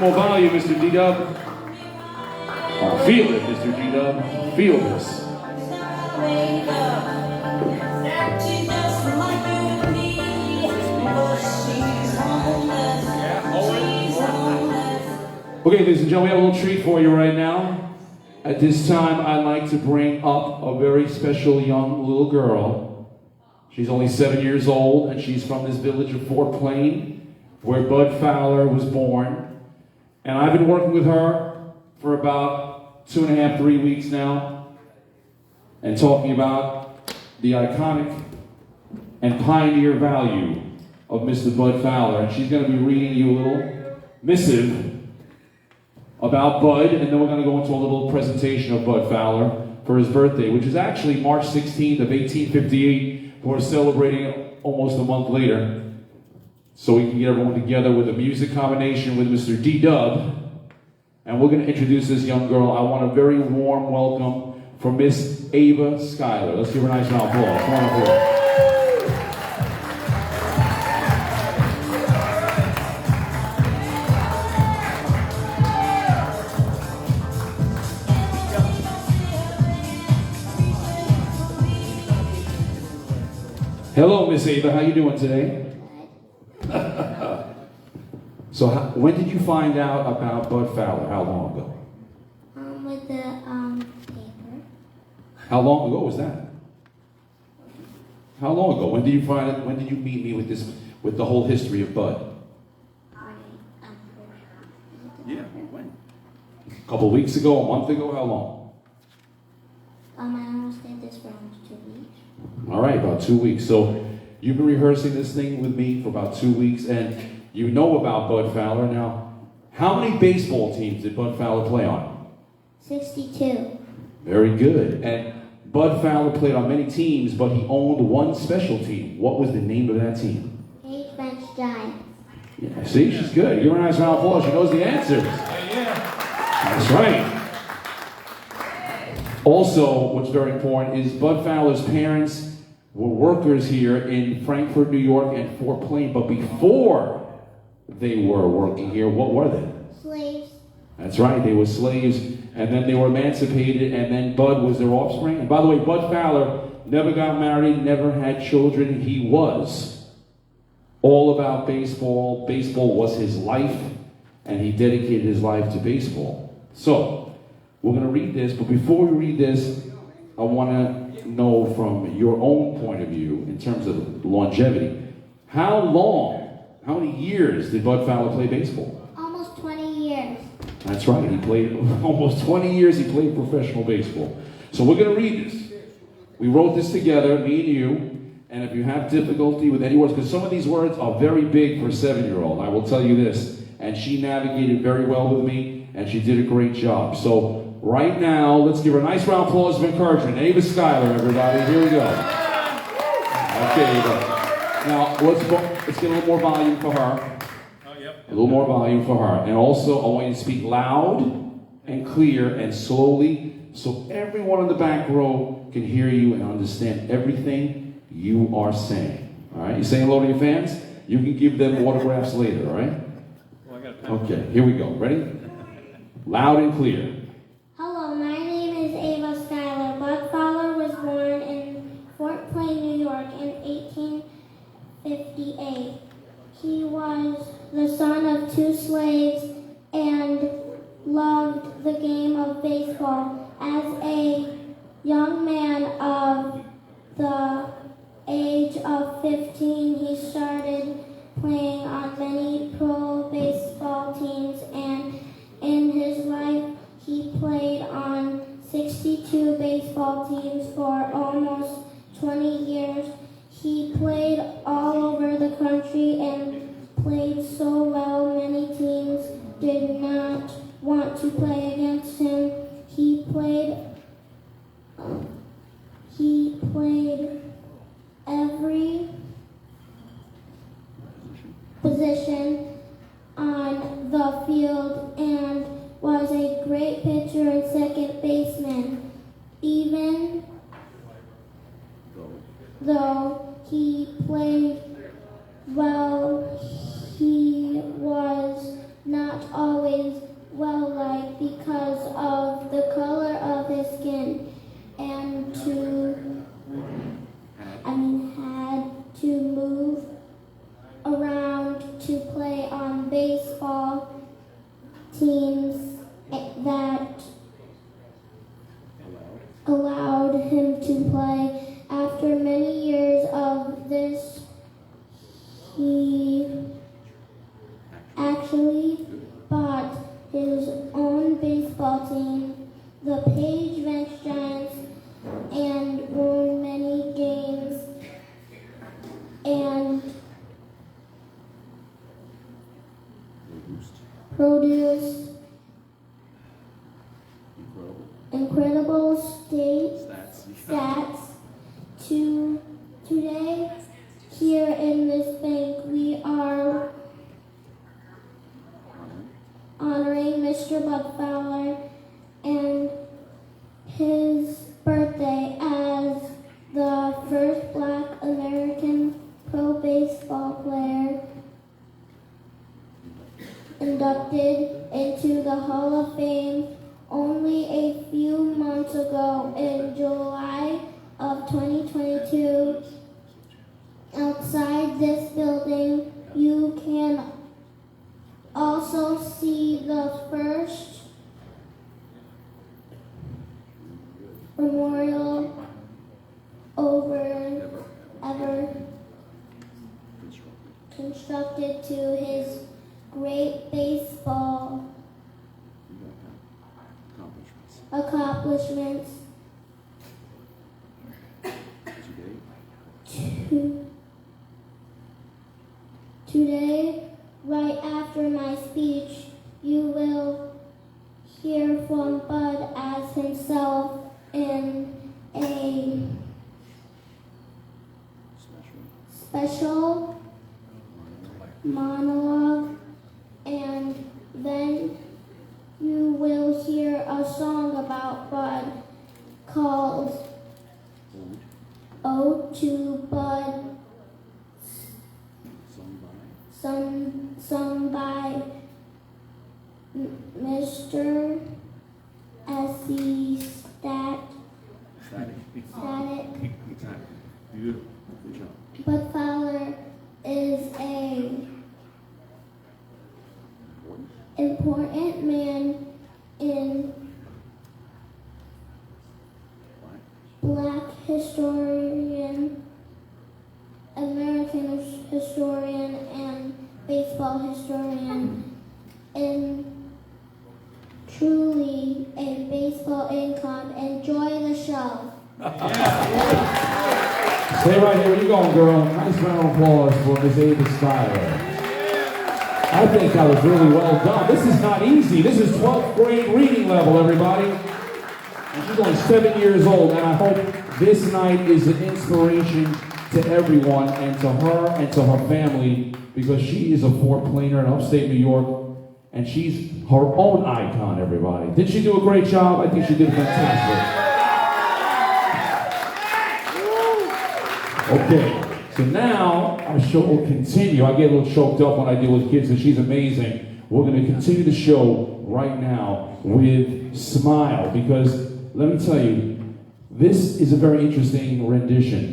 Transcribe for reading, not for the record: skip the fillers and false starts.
more volume, Mr. D-Dubb. Oh, feel it, Mr. D-Dubb. Feel this. Okay, ladies and gentlemen, we have a little treat for you right now. At this time, I'd like to bring up a very special young little girl. She's only 7 years old, and she's from this village of Fort Plain, where Bud Fowler was born. And I've been working with her for about 2.5, 3 weeks now, and talking about the iconic and pioneer value of Mr. Bud Fowler. And she's going to be reading you a little missive about Bud, and then we're going to go into a little presentation of Bud Fowler for his birthday, which is actually March 16th of 1858. We're celebrating it almost a month later, so we can get everyone together with a music combination with Mr. D-Dubb, and we're going to introduce this young girl. I want a very warm welcome for Miss Ava Schuyler. Let's give her a nice round of applause. Come on up here. Hello, Miss Ava. How you doing today? So, when did you find out about Bud Fowler? How long ago? With the paper. How long ago was that? How long ago? When did you find it? When did you meet me with this, with the whole history of Bud? Yeah. When? A couple of weeks ago, a month ago. How long? I almost did this for almost 2 weeks. All right, about 2 weeks. So you've been rehearsing this thing with me for about 2 weeks, and you know about Bud Fowler. Now, how many baseball teams did Bud Fowler play on? 62. Very good. And Bud Fowler played on many teams, but he owned one special team. What was the name of that team? Eight Bench Giants. Yeah, see, she's good. Give her a nice round of applause. She knows the answers. That's right. Also, what's very important is Bud Fowler's parents were workers here in Frankfort, New York, and Fort Plain. But before they were working here, what were they? Slaves. That's right, they were slaves, and then they were emancipated, and then Bud was their offspring. And by the way, Bud Fowler never got married, never had children. He was all about baseball. Baseball was his life, and he dedicated his life to baseball. So, we're going to read this, but before we read this, I want to know from your own point of view, in terms of longevity, how many years did Bud Fowler play baseball? Almost 20 years. That's right, he played almost 20 years, he played professional baseball. So we're going to read this. We wrote this together, me and you, and if you have difficulty with any words, because some of these words are very big for a 7-year-old, I will tell you this, and she navigated very well with me, and she did a great job. So right now, let's give her a nice round of applause of encouragement. Ava Schuyler, everybody. Here we go. Okay, Ava. Now, let's get a little more volume for her. A little more volume for her. And also, I want you to speak loud and clear and slowly so everyone in the back row can hear you and understand everything you are saying. All right? You saying hello to your fans? You can give them autographs later, all right? Okay, here we go. Ready? Loud and clear. Hello, my name is Ava Schuyler. Bud Fowler was born in Fort Plain, New York in 1858. He was the son of 2 slaves and loved the game of baseball. As a young man of the age of 15, he started playing on many pro baseball teams, and in his life he played on 62 baseball teams for almost 20 years. He played all over the country and played so well many teams did not want to play against him. He played every position on the field and was a great pitcher and second baseman. Even though he played well, he was not always well-liked because of the color of his skin and had to move around to play on baseball teams that allowed him to play. After many years of this, he actually bought his own baseball team, the Page Ranch Giants, and won many games and produced incredible stats. Today, here in this bank, we are honoring Mr. Bud Fowler and his birthday as the first Black American pro baseball player inducted into the Hall of Fame only a few months ago in July of 2022. Outside this building, you can also see the first memorial ever constructed to his great baseball accomplishments. Today, right after my speech, you will hear from Bud as himself in a special monologue, and then you will hear a song about Bud called Ode to Bud, sung by Mr. S.C. Static. Beautiful. Good job. Bud Fowler is a important man in Black historian, American historian, and baseball historian, and truly a baseball icon. Enjoy the show. Stay right here. Where you going, girl? Nice round of applause for Ms. Ava Styler. I think that was really well done. This is not easy. This is 12th grade reading level, everybody. And she's only 7 years old, and I hope this night is an inspiration to everyone and to her and to her family, because she is a Fort Plainer in upstate New York, and she's her own icon, everybody. Did she do a great job? I think she did fantastic. Okay, so now our show will continue. I get a little choked up when I deal with kids, and she's amazing. We're going to continue the show right now with Smile, because let me tell you, this is a very interesting rendition.